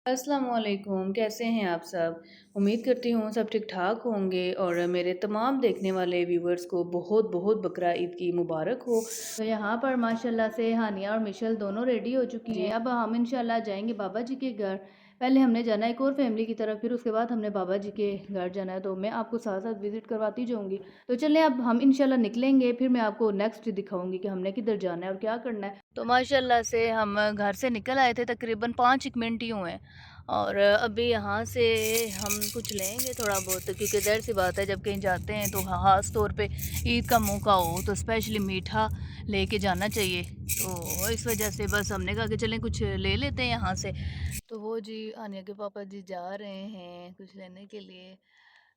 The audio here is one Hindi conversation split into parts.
अस्सलाम वालेकुम, कैसे हैं आप सब? उम्मीद करती हूँ सब ठीक-ठाक होंगे और मेरे तमाम देखने वाले व्यूअर्स को बहुत-बहुत बकरा ईद की मुबारक हो। तो यहाँ पर माशाल्लाह से हानिया और मिशेल दोनों रेडी हो चुकी हैं। अब हम इंशाल्लाह जाएँगे बाबा जी के घर। पहले हमने जाना है एक और फैमिली की तरफ, फिर उसके बाद हमने बाबा जी के घर जाना है, तो मैं आपको साथ-साथ विज़िट करवाती जाऊँगी। तो चलें अब हम इंशाल्लाह निकलेंगे, फिर मैं आपको नेक्स्ट दिखाऊँगी कि हमने किधर जाना है और क्या करना है। तो माशाल्लाह से हम घर से निकल आए थे, तकरीबन 5 एक मिनट ही हुए हैं। और अभी यहाँ से हम कुछ लेंगे थोड़ा बहुत, क्योंकि ज़ाहिर-सी बात है जब कहीं जाते हैं तो ख़ास तौर पे ईद का मौका हो तो स्पेशली मीठा लेके जाना चाहिए। तो इस वजह से बस हमने कहा कि चलें कुछ ले लेते हैं यहाँ से। तो वो जी आनिया के पापा जी जा रहे हैं कुछ लेने के लिए।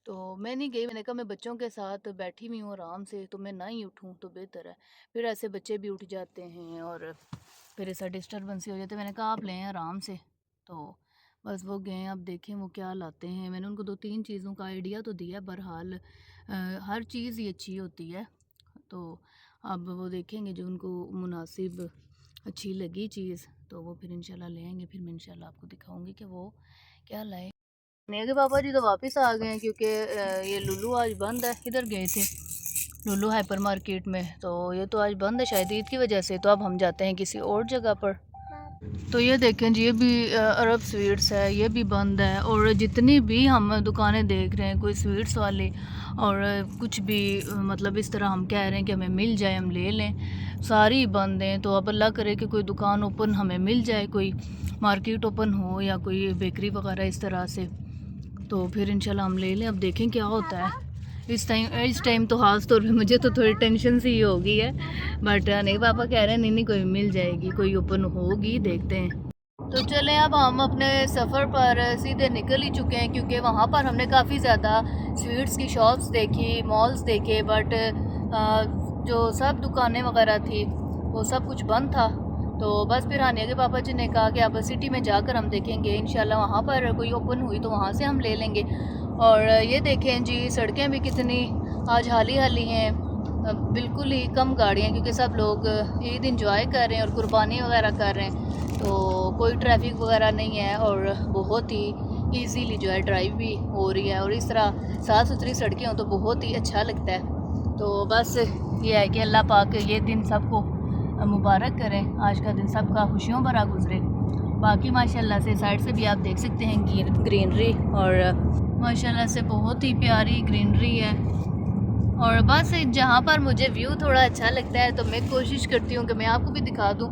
तो मैं नहीं गई, मैंने कहा मैं बच्चों के साथ बैठी हुई हूँ आराम से, तो मैं ना ही उठूँ तो बेहतर है। फिर ऐसे बच्चे भी उठ जाते हैं और फिर ऐसा डिस्टर्बेंस ही हो जाता है। मैंने कहा आप लें आराम से। तो बस वो गए, अब देखें वो क्या लाते हैं। मैंने उनको 2-3 चीज़ों का आइडिया तो दिया, बहरहाल हर चीज़ ही अच्छी होती है। तो अब वो देखेंगे जो उनको मुनासिब अच्छी लगी चीज़, तो वो फिर इंशाल्लाह ले आएँगे। फिर मैं इंशाल्लाह आपको दिखाऊँगी कि वो क्या लाए। नेहा के पापा जी तो वापस आ गए हैं, क्योंकि ये लुलु आज बंद है। इधर गए थे लुलु हाइपर मार्केट में, तो ये तो आज बंद है शायद ईद की वजह से। तो अब हम जाते हैं किसी और जगह पर। तो ये देखें जी, ये भी अरब स्वीट्स है, ये भी बंद है। और जितनी भी हम दुकानें देख रहे हैं कोई स्वीट्स वाली और कुछ भी मतलब इस तरह हम कह रहे हैं कि हमें मिल जाए हम ले लें, सारी बंद हैं। तो अब अल्लाह करे कि कोई दुकान ओपन हमें मिल जाए, कोई मार्केट ओपन हो या कोई बेकरी वगैरह इस तरह से, तो फिर इंशाल्लाह हम ले लें। अब देखें क्या होता है। इस टाइम तो ख़ास तौर पे मुझे तो थोड़ी टेंशन सी हो गई है, बट नहीं, पापा कह रहे हैं नहीं नहीं कोई मिल जाएगी, कोई ओपन होगी, देखते हैं। तो चलें अब हम अपने सफ़र पर सीधे निकल ही चुके हैं, क्योंकि वहाँ पर हमने काफ़ी ज़्यादा स्वीट्स की शॉप्स देखी, मॉल्स देखे, बट जो सब दुकानें वगैरह थी वो सब कुछ बंद था। तो बस फिर हानिया के पापा जी ने कहा कि अब सिटी में जाकर हम देखेंगे, इंशाल्लाह वहाँ पर कोई ओपन हुई तो वहाँ से हम ले लेंगे। और ये देखें जी, सड़कें भी कितनी आज हाली हाली हैं, बिल्कुल ही कम गाड़ियाँ, क्योंकि सब लोग ईद इंजॉय कर रहे हैं और कुर्बानी वगैरह कर रहे हैं। तो कोई ट्रैफिक वगैरह नहीं है और बहुत ही इजीली जो है ड्राइव भी हो रही है। और इस तरह साफ़ सुथरी सड़कें हों तो बहुत ही अच्छा लगता है। तो बस ये है कि अल्लाह पाक ये दिन सबको मुबारक करें, आज का दिन सबका खुशियों भरा गुजरे। बाकी माशाल्लाह से साइड से भी आप देख सकते हैं ग्रीनरी, और माशाल्लाह से बहुत ही प्यारी ग्रीनरी है। और बस जहाँ पर मुझे व्यू थोड़ा अच्छा लगता है तो मैं कोशिश करती हूँ कि मैं आपको भी दिखा दूँ।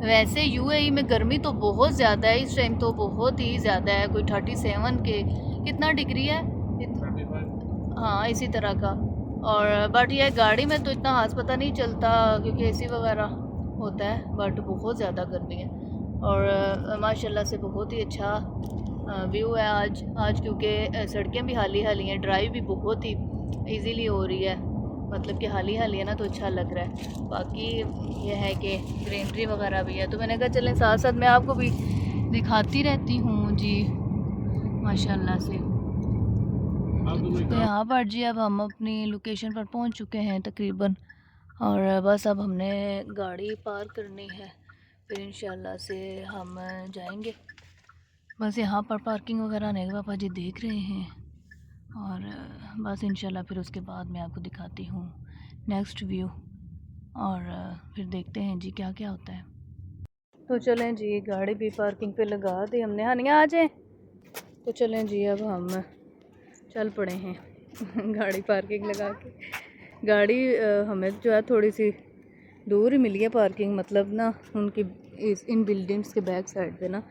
वैसे यूएई में गर्मी तो बहुत ज़्यादा है, इस टाइम तो बहुत ही ज़्यादा है, कोई 37 के कितना डिग्री है, हाँ इसी तरह का। और बट ये गाड़ी में तो इतना खास पता नहीं चलता क्योंकि एसी वगैरह होता है, बट बहुत ज़्यादा गर्मी है। और माशाल्लाह से बहुत ही अच्छा व्यू है आज क्योंकि सड़कें भी हाली हाली हैं, ड्राइव भी बहुत ही इजीली हो रही है, मतलब कि हाली हाली है ना, तो अच्छा लग रहा है। बाकी ये है कि ग्रीनरी वगैरह भी है, तो मैंने कहा चलें साथ साथ मैं आपको भी दिखाती रहती हूँ जी माशाल्लाह से। तो यहाँ पर जी अब हम अपनी लोकेशन पर पहुँच चुके हैं तकरीबन, और बस अब हमने गाड़ी पार्क करनी है, फिर इंशाल्लाह से हम जाएंगे। बस यहाँ पर पार्किंग वगैरह नहीं, पापा जी देख रहे हैं। और बस इंशाल्लाह फिर उसके बाद मैं आपको दिखाती हूँ नेक्स्ट व्यू, और फिर देखते हैं जी क्या क्या होता है। तो चलें जी, गाड़ी भी पार्किंग पे लगा दी हमने, हानिया आ जाए। तो चलें जी, अब हम चल पड़े हैं गाड़ी पार्किंग लगा के। गाड़ी हमें जो है थोड़ी सी दूर ही मिली है पार्किंग, मतलब ना उनकी इन बिल्डिंग्स के बैक साइड पे ना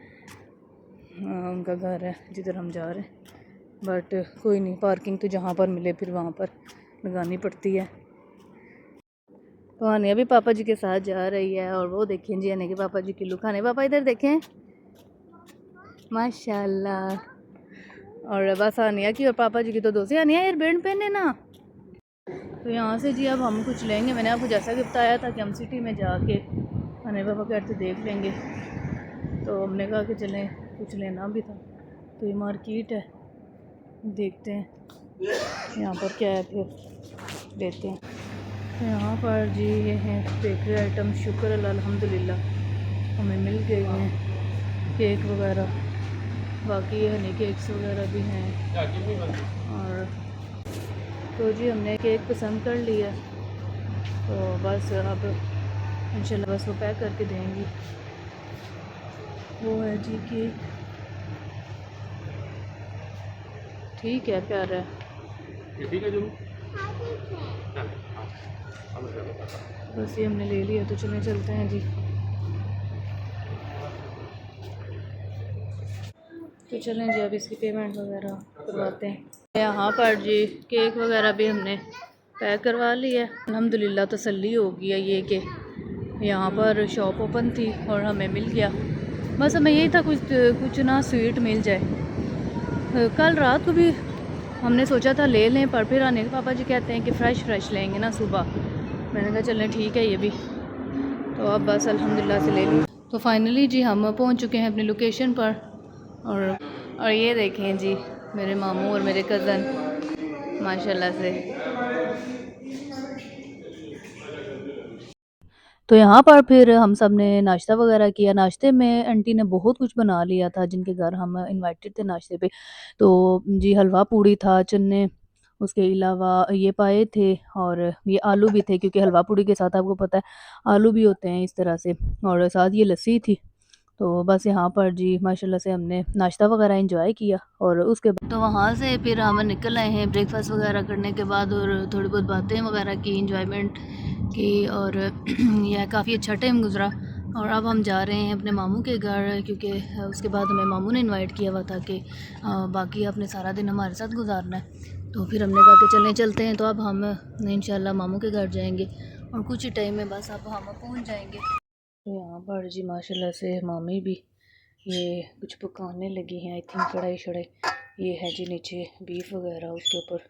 उनका घर है जिधर हम जा रहे हैं। बट कोई नहीं, पार्किंग तो जहाँ पर मिले फिर वहाँ पर लगानी पड़ती है। तो आनिया भी पापा जी के साथ जा रही है, और वो देखें जी आने के पापा जी की लुक। आने पापा इधर देखें माशाल्लाह। और बस आनिया की और पापा जी की तो दोस्ती। आनिया यार बैंड पहने ना। तो यहाँ से जी अब हम कुछ लेंगे, मैंने आपको जैसा कि बताया था कि हम सिटी में जाके आने पापा कहते देख लेंगे, तो हमने कहा कि चलें कुछ लेना भी था। तो ये मार्केट है, देखते हैं यहाँ पर क्या है, फिर लेते हैं। तो यहाँ पर जी ये हैं बेकरी आइटम, शुक्र अल्हम्दुलिल्लाह हमें मिल गए हैं, केक वगैरह। बाकी हनी केक्स वगैरह भी हैं। और तो जी हमने केक पसंद कर लिया, तो बस अब इंशाल्लाह बस वो पैक करके देंगी। वो है जी केक, ठीक है, प्यारा है। ठीक है जो बस ये हमने ले लिया, तो चले चलते हैं जी। तो चलें जी, अब इसकी पेमेंट वगैरह करवाते हैं। यहाँ पर जी केक वगैरह भी हमने पैक करवा लिया है। अल्हम्दुलिल्लाह तसल्ली हो गई है ये कि यहाँ पर शॉप ओपन थी और हमें मिल गया। बस हमें यही था कुछ कुछ ना स्वीट मिल जाए। कल रात को भी हमने सोचा था ले लें, पर फिर आने के पापा जी कहते हैं कि फ़्रेश लेंगे ना सुबह। मैंने कहा चलें ठीक है ये भी, तो अब बस अल्हम्दुलिल्लाह से ले ली। तो फाइनली जी हम पहुँच चुके हैं अपनी लोकेशन पर। और ये देखें जी मेरे मामू और मेरे कज़न माशाल्लाह से। तो यहाँ पर फिर हम सब ने नाश्ता वगैरह किया। नाश्ते में आंटी ने बहुत कुछ बना लिया था, जिनके घर हम इनवाइटेड थे नाश्ते पे। तो जी हलवा पूड़ी था, चन्ने, उसके अलावा ये पाए थे और ये आलू भी थे, क्योंकि हलवा पूड़ी के साथ आपको पता है आलू भी होते हैं इस तरह से, और साथ ये लस्सी थी। तो बस यहाँ पर जी माशाल्लाह से हमने नाश्ता वगैरह एंजॉय किया, और उसके बाद तो वहाँ से फिर हम निकल आए हैं ब्रेकफास्ट वगैरह करने के बाद, और थोड़ी बहुत बातें वगैरह की, एंजॉयमेंट की, और यह काफ़ी अच्छा टाइम गुजरा। और अब हम जा रहे हैं अपने मामू के घर, क्योंकि उसके बाद हमें मामू ने इनवाइट किया हुआ था कि बाकी आपने सारा दिन हमारे साथ गुजारना है। तो फिर हमने कहा कि चलते हैं। तो अब हम इंशाल्लाह मामू के घर जाएंगे, और कुछ ही टाइम में बस अब हम पहुँच जाएंगे। तो यहाँ पर जी माशाल्लाह से मामी भी ये कुछ पकाने लगी हैं, आई थिंक कढ़ाई शढ़ाई। ये है जी नीचे बीफ वगैरह, उसके ऊपर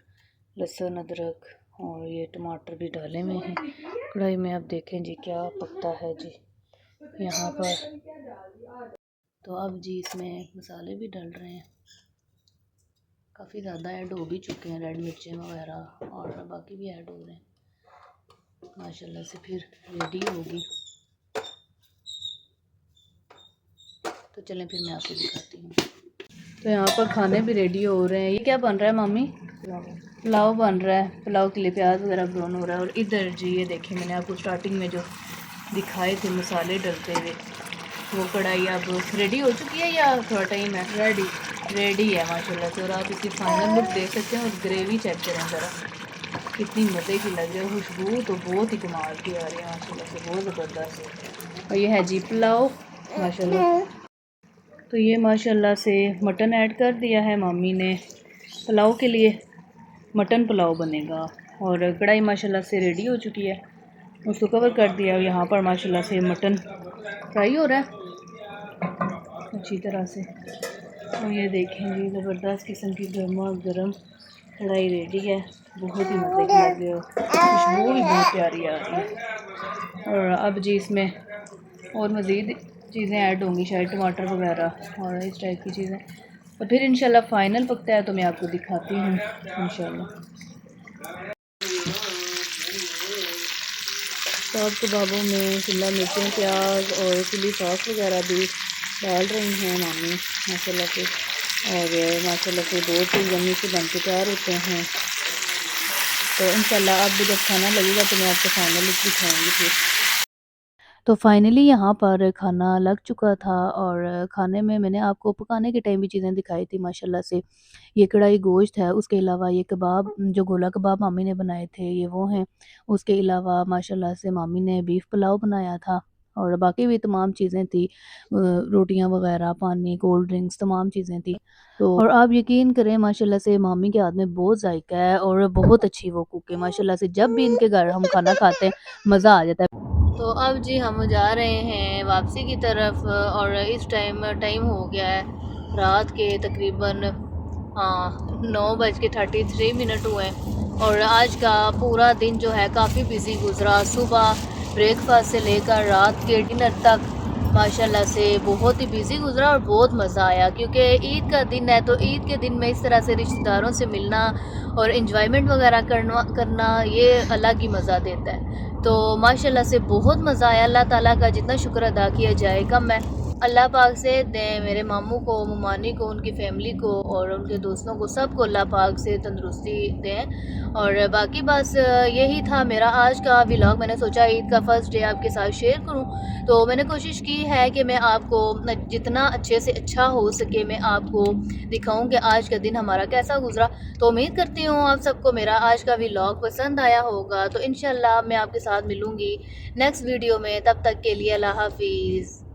लहसुन अदरक और ये टमाटर भी डाले हुए हैं कढ़ाई में। अब देखें जी क्या पकता है जी यहाँ पर। तो अब जी इसमें मसाले भी डाल रहे हैं, काफ़ी ज़्यादा ऐड हो भी चुके हैं, रेड मिर्चें वगैरह और बाकी भी ऐड हो रहे हैं माशाल्लाह से। फिर रेडी होगी, तो चलें फिर मैं आपको दिखाती हूँ। तो यहाँ पर खाने भी रेडी हो रहे हैं। ये क्या बन रहा है मामी? पुलाव बन रहा है। पुलाव के लिए प्याज वगैरह ब्राउन हो रहा है। और इधर जी ये देखिए मैंने आपको स्टार्टिंग में जो दिखाए थे मसाले डलते हुए, वो कढ़ाई अब रेडी हो चुकी है या थोड़ा टाइम है? रेडी है माशाल्लाह से। और आप इसकी फाइनल लुक देख सकते हैं, और ग्रेवी चेक करें ज़रा, कितनी मज़े की लग रही है। खुशबू तो बहुत ही कमाल की आ रही है माशाल्लाह से, बहुत ज़बरदस्त। और ये है जी पुलाव माशाल्लाह। तो ये माशाल्लाह से मटन ऐड कर दिया है मामी ने, पुलाव के लिए मटन पुलाव बनेगा। और कढ़ाई माशाल्लाह से रेडी हो चुकी है, उसको कवर कर दिया। यहाँ पर माशाल्लाह से मटन फ्राई हो रहा है अच्छी तरह से। और ये देखेंगे ज़बरदस्त किस्म की गर्मा गर्म कढ़ाई रेडी है, बहुत ही मज़े की लग रही है, खुशबू भी बहुत प्यारी आ रही है। और अब जी इसमें और मज़ीद चीज़ें ऐड होंगी, शायद टमाटर वगैरह और इस टाइप की चीज़ें। और फिर इंशाल्लाह फ़ाइनल पकता है तो मैं आपको दिखाती हूँ इंशाल्लाह। साग कबाबों में शिमला मिर्चें, प्याज और चिली सॉस वगैरह भी डाल रही हैं मामी माशाल्लाह से। और माशाल्लाह से बहुत ही यम्मी से बन के तैयार होते हैं। तो इंशाल्लाह अब जब खाना लगेगा तो मैं आपको फाइनल लुक दिखाऊंगी फिर। तो फाइनली यहाँ पर खाना लग चुका था, और खाने में मैंने आपको पकाने के टाइम भी चीज़ें दिखाई थी माशाल्लाह से। ये कढ़ाई गोश्त है, उसके अलावा ये कबाब जो गोला कबाब मामी ने बनाए थे ये वो हैं। उसके अलावा माशाल्लाह से मामी ने बीफ पुलाव बनाया था, और बाकी भी तमाम चीज़ें थी, रोटियां वगैरह, पानी, कोल्ड ड्रिंक्स, तमाम चीज़ें थी। तो और आप यकीन करें माशाल्लाह से मामी के हाथ में बहुत जायका है, और बहुत अच्छी वो कुक है माशाल्लाह से। जब भी इनके घर हम खाना खाते हैं मज़ा आ जाता है। तो अब जी हम जा रहे हैं वापसी की तरफ, और इस टाइम हो गया है रात के तकरीबन 9:33 हुए हैं। और आज का पूरा दिन जो है काफ़ी बिज़ी गुजरा। सुबह ब्रेकफास्ट से लेकर रात के डिनर तक माशाल्लाह से बहुत ही बिज़ी गुजरा, और बहुत मज़ा आया, क्योंकि ईद का दिन है। तो ईद के दिन में इस तरह से रिश्तेदारों से मिलना और इन्जॉयमेंट वगैरह करना ये अलग ही मज़ा देता है। तो माशाल्लाह से बहुत मज़ा आया। अल्लाह ताला का जितना शुक्र अदा किया जाए कम है। अल्लाह पाक से मेरे मामू को, ममानी को, उनकी फ़ैमिली को और उनके दोस्तों को, सबको अल्लाह पाक से तंदुरुस्ती दें। और बाकी बस यही था मेरा आज का व्लॉग। मैंने सोचा ईद का फ़र्स्ट डे आपके साथ शेयर करूं, तो मैंने कोशिश की है कि मैं आपको जितना अच्छे से अच्छा हो सके मैं आपको दिखाऊं कि आज का दिन हमारा कैसा गुजरा। तो उम्मीद करती हूँ आप सबको मेरा आज का व्लॉग पसंद आया होगा। तो इंशाल्लाह मैं आपके साथ मिलूँगी नेक्स्ट वीडियो में। तब तक के लिए अल्लाह हाफिज़।